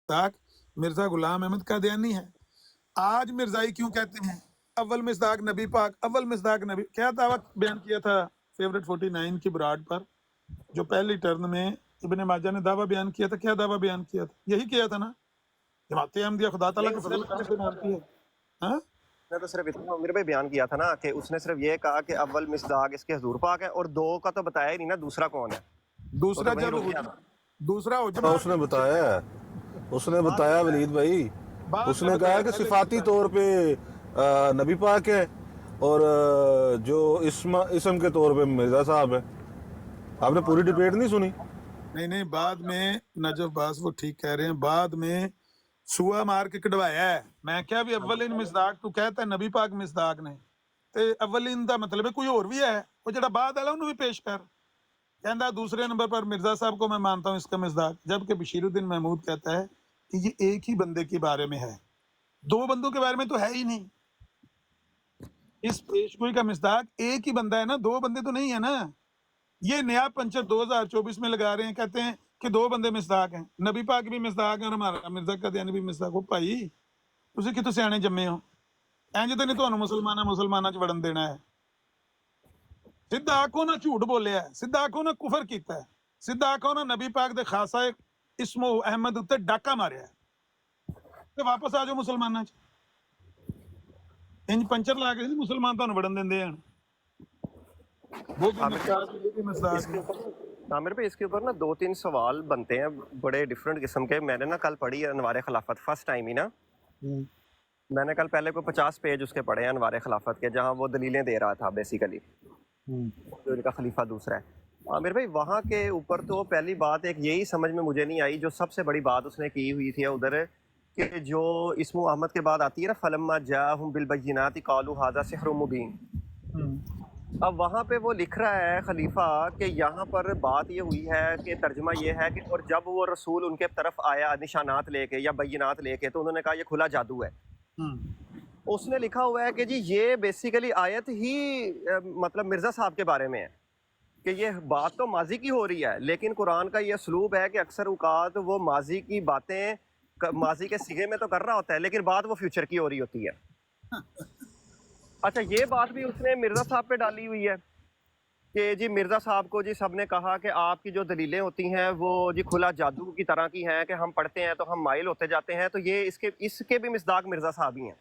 मिस्दाक मिर्जा गुलाम अहमद कादियानी है। आज मिर्जाई क्यों कहते हैं अव्वल मिस्दाक नबी पाक, अव्वल मिस्दाक नबी? क्या दावा बयान किया था फेवरेट 49 की बुराड पर, जो पहली टर्न में इब्ने माजा ने दावा बयान किया था? क्या दावा बयान किया था? यही किया था ना, जमात अहमदिया खुदा ताला नहीं, के उसने फजल करने से मानती है। हाँ, तो सिर्फ इतना मेरे भाई बयान किया था ना कि उसने सिर्फ ये कहा कि अव्वल मिसदाक इसके हुजूर पाक है, और दो का तो बताया ही नहीं ना दूसरा कौन है। वो दूसरा तो वहीं जब रुक गया था। दूसरा हाँ, उजमा उसने बताया है, उसने बताया वलीद भाई, बाद में उसने कहा बताया, है कि पहले सिफाती नहीं तौर पे नबी पाक है, और जो इसम के तौर पे मिर्जा साहब है। आपने पूरी डिबेट नहीं सुनी? नहीं, बाद में नजफ बास वो ठीक कह रहे हैं, बाद में सुआ मार के कढ़वाया है। मैं क्या भी अव्वलिन मिसदाक तू कहता है नबी पाक मिसदाक ने, ਤੇ ਅਵਲਿਨ ਦਾ मतलब है कोई और भी है, वो जड़ा बाद वाला उन्हें भी पेश कर। कहता दूसरे नंबर पर मिर्जा साहब को मैं मानता हूँ इसका मिसदाक, जबकि बशीरुद्दीन महमूद कहता है कि ये एक ही बंदे के बारे में है, दो बंदों के बारे में तो है ही नहीं। इस पेशगोई का मिसदाक एक ही बंदा है ना, दो बंदे तो नहीं है ना। ये नया पंचर 2024 में लगा रहे हैं, कहते हैं कि दो बंदे मिसदाक हैं, नबी पाक भी मिसदाक है और हमारा मिर्जा कादियानी भी मिसदाक हो। भाई तुसी कितों सियाने जम्मे हो? इंज तो नहीं ਤੁਹਾਨੂੰ मुसलमाना च वड़न देना है। ਸਿੱਧਾ ਆਖੋ ਨਾ ਝੂਠ ਬੋਲਿਆ, ਸਿੱਧਾ ਆਖੋ ਨਾ ਕੁਫਰ ਕੀਤਾ, ਸਿੱਧਾ ਆਖੋ ਨਾ ਨਬੀ ਪਾਕ ਦੇ ਖਾਸਾ ਇਸਮੋ ਅਹਿਮਦ ਉੱਤੇ ਡਾਕਾ ਮਾਰਿਆ, ਤੇ ਵਾਪਸ ਆ ਜਾਓ ਮੁਸਲਮਾਨਾਂ ਚ। ਇੰਜ ਪੰਚਰ ਲਾ ਕੇ ਮੁਸਲਮਾਨ ਤੁਹਾਨੂੰ ਵੜਨ ਦਿੰਦੇ ਹਨ। वो भी मिसदाक, ये भी मिसदाक इसके है। ऊपर आमिर भाई, इसके ऊपर ना 2-3 सवाल बनते हैं बड़े डिफरेंट किस्म के। मैंने ना कल पढ़ी है अनवार खिलाफत, फर्स्ट टाइम ही ना। मैंने कल पहले कोई 50 पेज उसके पढ़े हैं अनवार खिलाफत के, जहाँ वो दलीलें दे रहा था बेसिकली, जो इनका खलीफा दूसरा है। आमिर भाई, वहाँ के ऊपर तो पहली बात एक यही समझ में मुझे नहीं आई, जो सबसे बड़ी बात उसने की हुई थी उधर, कि जो इस्मो अहमद के बाद आती है ना, फलम्मा जाहुम बिलबय्यिनाति कालू हाज़ा सिहरुम मुबीन। अब वहाँ पे वो लिख रहा है खलीफा कि यहाँ पर बात ये हुई है कि तर्जमा ये है कि और जब वो रसूल उनके तरफ आया निशानात लेके या बैनात लेके, तो उन्होंने कहा ये खुला जादू है। उसने लिखा हुआ है कि जी ये बेसिकली आयत ही मतलब मिर्ज़ा साहब के बारे में है, कि ये बात तो माजी की हो रही है, लेकिन कुरान का ये असलूब है कि अक्सर औकात वो माजी की बातें माजी के सिगे में तो कर रहा होता है, लेकिन बात वो फ्यूचर की हो रही होती है। अच्छा, ये बात भी उसने मिर्ज़ा साहब पे डाली हुई है कि जी मिर्ज़ा साहब को जी सबने कहा कि आपकी जो दलीलें होती हैं वो जी खुला जादू की तरह की हैं, कि हम पढ़ते हैं तो हम माइल होते जाते हैं, तो ये इसके भी मिसदाक मिर्ज़ा साहब ही हैं।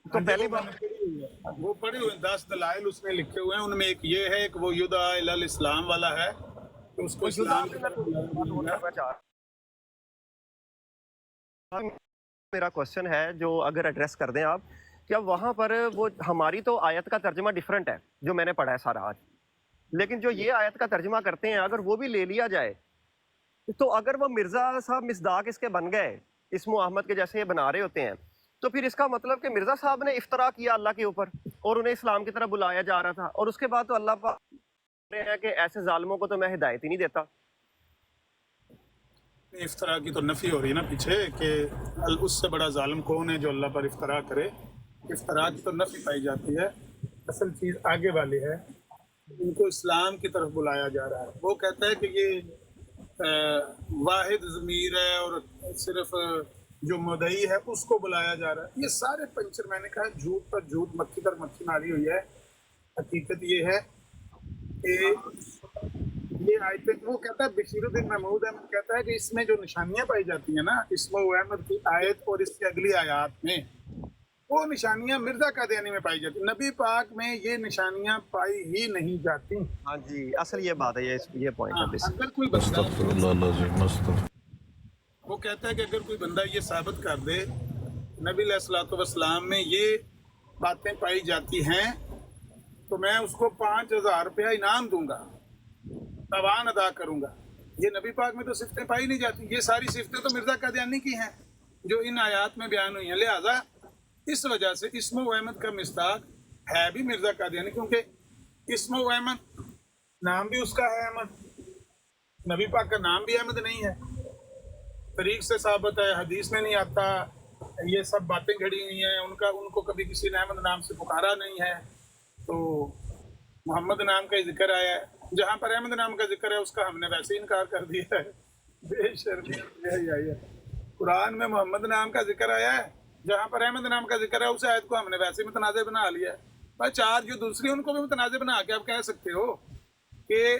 तो पहली बात वो पढ़े हुए 10 दलाइल उसने लिखे हुए हैं, उनमें एक ये है, एक वो युदा इलल इस्लाम वाला है, तो उसको इस्लाम की तरफ बुलाया गया। मेरा क्वेश्चन है जो अगर एड्रेस कर दें आप, क्या वहाँ पर वो हमारी तो आयत का तर्जमा डिफरेंट है जो मैंने पढ़ा है सारा आज, लेकिन जो ये आयत का तर्जमा करते हैं अगर वो भी ले लिया जाए, तो अगर वो मिर्ज़ा साहब मिसदाक इसके बन गए, इस्मो अहमद के जैसे ये बना रहे होते हैं, तो फिर इसका मतलब कि मिर्ज़ा साहब ने इफ्तरा किया अल्लाह के ऊपर और उन्हें इस्लाम की तरफ बुलाया जा रहा था, और उसके बाद तो अल्लाह पाक कह रहे हैं कि ऐसे जालिमों को तो मैं हिदायत ही नहीं देता। इफ्तरा की तो नफी हो रही है ना पीछे, कि उससे बड़ा जालिम कौन है जो अल्लाह पर इफ्तरा करे। इफ्तरा की तो नफी पाई जाती है, असल चीज़ आगे वाली है, उनको इस्लाम की तरफ बुलाया जा रहा है। वो कहता है कि ये वाहिद ज़मीर है और सिर्फ जो मुदई है उसको बुलाया जा रहा है। ये सारे पंचर, मैंने कहा झूठ पर झूठ, मक्खी पर मक्खी मारी हुई है। हकीकत ये है कि ये आयतें, वो कहता है बशीरुद्दीन महमूद अहमद कहता है कि इसमें जो निशानियां पाई जाती हैं ना इस्मो अहमद की आयत और इसकी अगली आयत में, वो निशानियां मिर्जा कादियानी में पाई जाती, नबी पाक में ये निशानियां पाई ही नहीं जाती। हाँ जी, असल ये बात है, ये पॉइंट है। अगर कोई बंदा, वो कहता है कि अगर कोई बंदा ये साबित कर दे नबी अलैहिस्सलातु वस्सलाम में ये बातें पाई जाती हैं, तो मैं उसको 5000 रुपया इनाम दूंगा, तवान अदा करूंगा। ये नबी पाक में तो सिफ्तें पाई नहीं जाती, ये सारी सिफ्तें तो मिर्जा कादियानी की हैं जो इन आयात में बयान हुई हैं। लिहाजा इस वजह से इस्मो अहमद का मिस्दाक है भी मिर्जा कादियानी, क्योंकि इस्मो अहमद नाम भी उसका है अहमद, नबी पाक का नाम भी अहमद नहीं है, तरीक से साबित है, हदीस में नहीं आता, ये सब बातें घड़ी हुई हैं। उनको कभी किसी ने अहमद नाम से पुकारा नहीं है, तो मोहम्मद नाम का जिक्र आया है। जहाँ पर अहमद नाम का जिक्र है उसका हमने वैसे ही इनकार कर दिया है। بے شرمی یہی آئی ہے قرآن میں محمد نام کا ذکر آیا ہے, جہاں پر احمد نام کا ذکر ہے اس آیت کو ہم نے ویسے متنازع بنا لیا ہے. بھائی چار جو دوسری ان کو بھی متنازع بنا کے آپ کہہ سکتے ہو کہ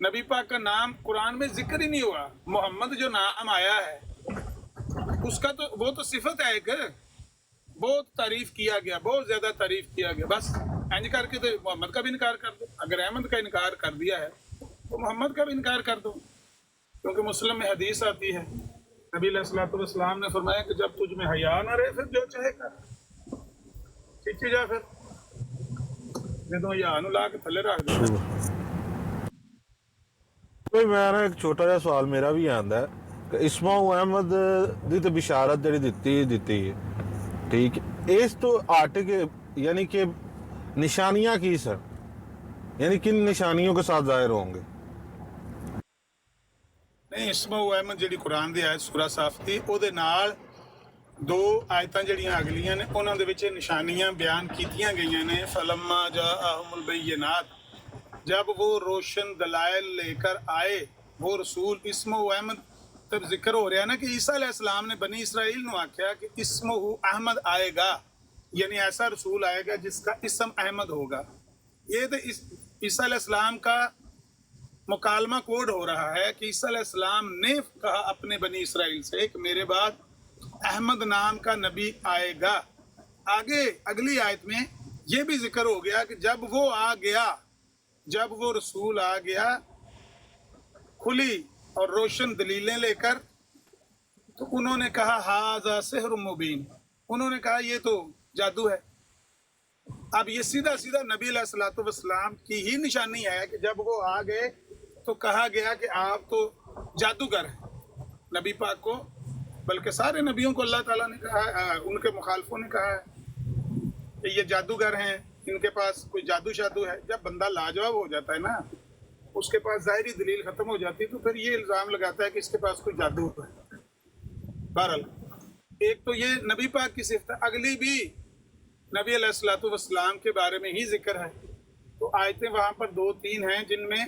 نبی پاک کا نام قرآن میں ذکر ہی نہیں ہوا. محمد جو نام آیا ہے اس کا تو وہ تو صفت ہے ایک, بہت تعریف کیا گیا, بہت زیادہ تعریف کیا گیا. بس اینج کر کے تو محمد کا بھی انکار کر دو. اگر احمد کا انکار کر دیا ہے تو محمد کا بھی انکار کر دو, کیونکہ مسلم میں حدیث آتی ہے نبی علیہ الصلوۃ والسلام نے فرمایا کہ جب تجھ میں حیا نہ رہے پھر جو چاہے کر, ٹھیک جا پھر جدوں حیا نو لا کے تھلے رکھ دے. کوئی میں نا ایک چھوٹا جہا سوال میرا بھی آندا ہے کہ اسماء احمد دی تے بشارت جڑی دتی ہے, ٹھیک ہے, اس تو ہٹ کے یعنی کہ نشانیاں کی سر, یعنی کن نشانیوں کے ساتھ ظاہر ہوں گے؟ نہیں, اسماء احمد جڑی قرآن دی آیت سورہ صاف تھی او دے نال دو آیتاں جڑیاں اگلیاں نے انہاں دے وچ نشانیاں بیان کیتیاں گئیاں نے. فلما جاءہم البینات, جب وہ روشن دلائل لے کر آئے وہ رسول. اسمہ احمد تب ذکر ہو رہا ہے نا کہ عیسیٰ علیہ السلام نے بنی اسرائیل نو آکھیا کہ اسمہ احمد آئے گا, یعنی ایسا رسول آئے گا جس کا اسم احمد ہوگا. یہ تو عیسیٰ علیہ السلام کا مکالمہ کوڈ ہو رہا ہے کہ عیسیٰ علیہ السلام نے کہا اپنے بنی اسرائیل سے کہ میرے بعد احمد نام کا نبی آئے گا. آگے اگلی آیت میں یہ بھی ذکر ہو گیا کہ جب وہ آ گیا, جب وہ رسول آ گیا کھلی اور روشن دلیلیں لے کر, تو انہوں نے کہا ھذا سحر مبین, انہوں نے کہا یہ تو جادو ہے. اب یہ سیدھا سیدھا نبی علیہ الصلوۃ والسلام کی ہی نشانی ہے کہ جب وہ آ گئے تو کہا گیا کہ آپ تو جادوگر ہیں. نبی پاک کو, بلکہ سارے نبیوں کو اللہ تعالیٰ نے کہا ہے, ان کے مخالفوں نے کہا ہے کہ یہ جادوگر ہیں, ان کے پاس کوئی جادو شادو ہے. جب بندہ لاجواب ہو جاتا ہے نا, اس کے پاس ظاہری دلیل ختم ہو جاتی, تو پھر یہ الزام لگاتا ہے کہ اس کے پاس کوئی جادو ہے. بہرحال ایک تو یہ نبی پاک کی صفت ہے. اگلی بھی نبی علیہ الصلوۃ والسلام کے بارے میں ہی ذکر ہے. تو آیتیں وہاں پر دو تین ہیں جن میں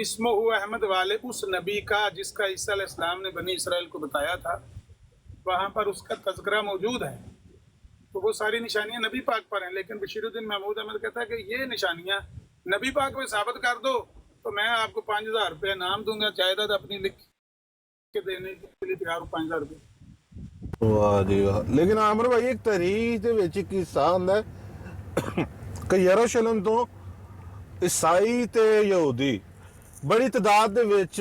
اسمہ احمد والے اس نبی کا جس کا عیسیٰ علیہ السلام نے بنی اسرائیل کو بتایا تھا, وہاں پر اس کا تذکرہ موجود ہے. تو وہ ساری نشانیاں نبی پاک پر ہیں. لیکن بشیر الدین محمود احمد کہتا ہے کہ یہ نشانیاں نبی پاک میں ثابت کر دو تو میں آپ کو 5,000 روپے انعام دوں گا, جائیداد اپنی لکھ کے دینے کے لیے تیار ہوں. 5,000 روپے. واہ جی واہ. لیکن عامر بھائی ایک تاریخ دے وچ ایک قصہ ہوندا ہے کہ یروشلم تو عیسائی تے یہودی بڑی تعداد دے وچ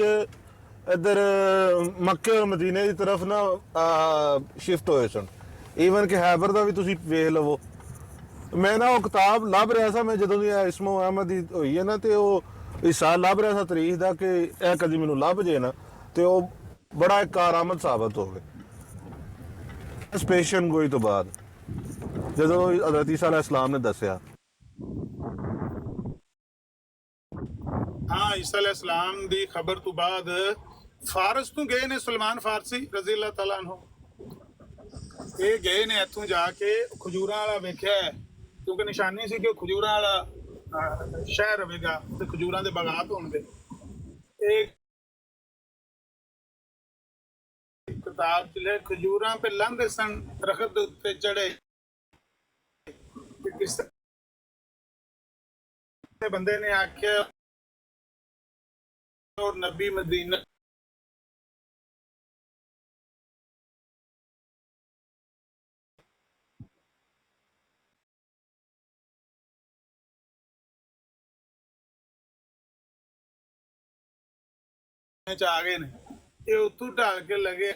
ادھر مکے اور مدینے دی طرف نا شفٹ ہوئے سن. ایون کہ خیبر دا بھی تسی ویکھ لو. میں نا وہ کتاب لب رہا سا, میں جدوں دی اسمہ احمد دی ہوئی ہے نا تے وہ حصہ لب رہا سا تاریخ دا کہ اے کدی مینوں لب جے نا تے وہ بڑا ایک کارآمد ثابت ہو گئے پیشن گوئی تو بعد جدوں حضرت عیسیٰ علیہ السلام نے دسیا. ہاں, عیسیٰ علیہ السلام دی خبر تو بعد فارس تو گئے نے سلمان فارسی رضی اللہ تعالیٰ عنہ, یہ گئے نے اتوں جا کے کھجوراں والا ویکھیا ہے, کیونکہ نشانی سی کہ کھجوراں والا شہر رہے گا تے کھجوراں دے باغات ہون گے. ایک کتاب چلے کھجوراں پہ لنگھے سن درخت تے چڑھے, کس بندے نے آکھیا اور نبی مدینہ آ گئے نے, یہ اتوں ڈال کے لگے